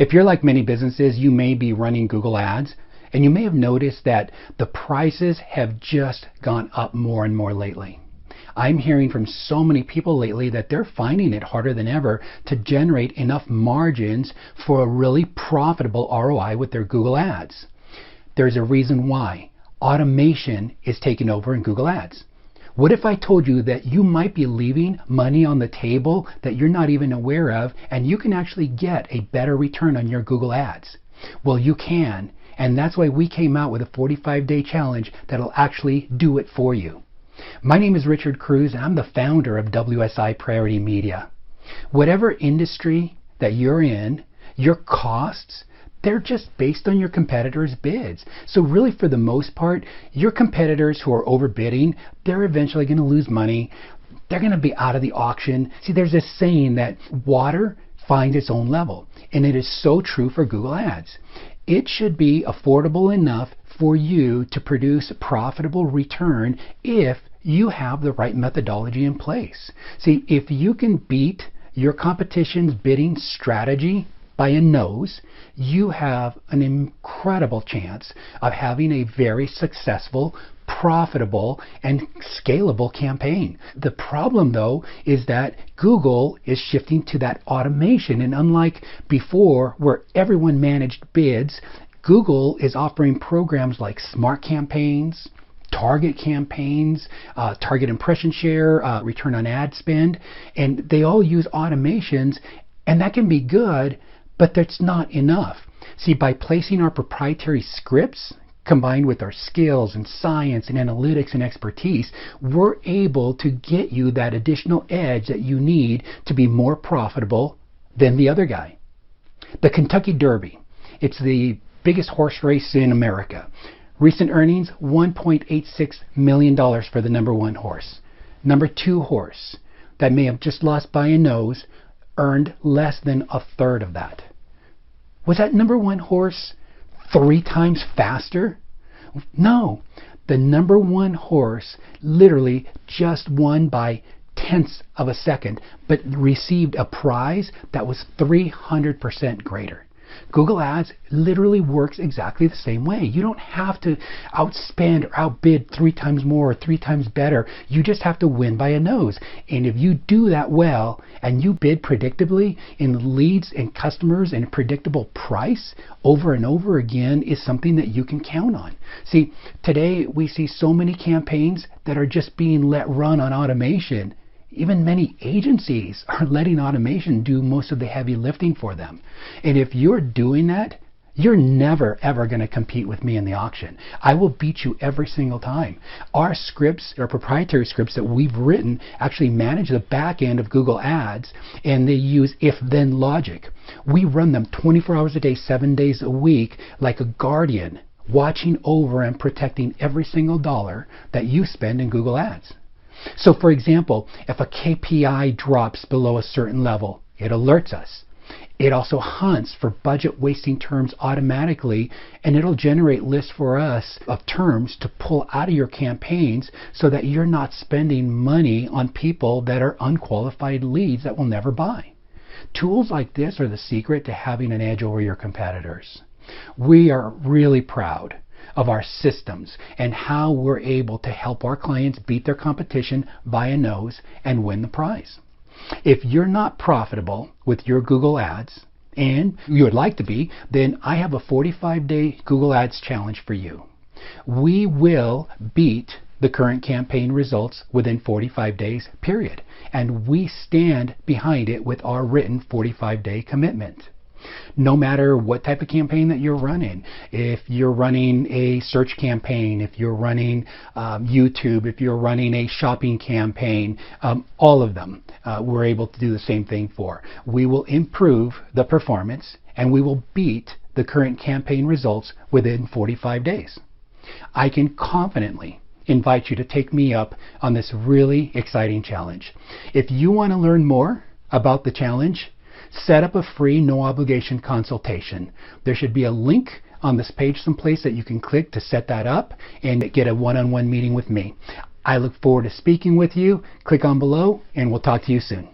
If you're like many businesses, you may be running Google Ads, and you may have noticed that the prices have just gone up more and more lately. I'm hearing from so many people lately that they're finding it harder than ever to generate enough margins for a really profitable ROI with their Google Ads. There's a reason why. Automation is taking over in Google Ads. What if I told you that you might be leaving money on the table that you're not even aware of, and you can actually get a better return on your Google Ads? Well, you can, and that's why we came out with a 45-day challenge that'll actually do it for you. My name is Richard Cruz, and I'm the founder of WSI Priority Media. Whatever industry that you're in, your costs, they're just based on your competitors' bids. So really, for the most part, your competitors who are overbidding, they're eventually going to lose money. They're going to be out of the auction. See, there's this saying that water finds its own level, and it is so true for Google Ads. It should be affordable enough for you to produce a profitable return if you have the right methodology in place. See, if you can beat your competition's bidding strategy by a nose, you have an incredible chance of having a very successful, profitable, and scalable campaign. The problem, though, is that Google is shifting to that automation, and unlike before where everyone managed bids, Google is offering programs like Smart Campaigns, Target Campaigns, Target Impression Share, Return on Ad Spend, and they all use automations, and that can be good, but that's not enough. See, by placing our proprietary scripts combined with our skills and science and analytics and expertise, we're able to get you that additional edge that you need to be more profitable than the other guy. The Kentucky Derby, it's the biggest horse race in America. Recent earnings, $1.86 million for the number one horse. Number two horse, that may have just lost by a nose, earned less than a third of that. Was that number one horse 3 times faster? No. The number one horse literally just won by tenths of a second, but received a prize that was 300% greater. Google Ads literally works exactly the same way. You don't have to outspend or outbid 3 times more or 3 times better. You just have to win by a nose. And if you do that well and you bid predictably in leads and customers and a predictable price over and over again, is something that you can count on. See, today we see so many campaigns that are just being let run on automation. Even many agencies are letting automation do most of the heavy lifting for them. And if you're doing that, you're never ever going to compete with me in the auction. I will beat you every single time. Our scripts, our proprietary scripts that we've written, actually manage the back end of Google Ads, and they use if-then logic. We run them 24 hours a day, 7 days a week, like a guardian, watching over and protecting every single dollar that you spend in Google Ads. So for example, if a KPI drops below a certain level, it alerts us. It also hunts for budget wasting terms automatically, and it'll generate lists for us of terms to pull out of your campaigns so that you're not spending money on people that are unqualified leads that will never buy. Tools like this are the secret to having an edge over your competitors. We are really proud of our systems and how we're able to help our clients beat their competition by a nose and win the prize. If you're not profitable with your Google Ads, and you would like to be, then I have a 45-day Google Ads challenge for you. We will beat the current campaign results within 45 days, period. And we stand behind it with our written 45-day commitment. No matter what type of campaign that you're running, if you're running a search campaign, if you're running YouTube, if you're running a shopping campaign, all of them we're able to do the same thing for. We will improve the performance and we will beat the current campaign results within 45 days. I can confidently invite you to take me up on this really exciting challenge. If you want to learn more about the challenge, set up a free, no obligation consultation. There should be a link on this page someplace that you can click to set that up and get a one-on-one meeting with me. I look forward to speaking with you. Click on below and we'll talk to you soon.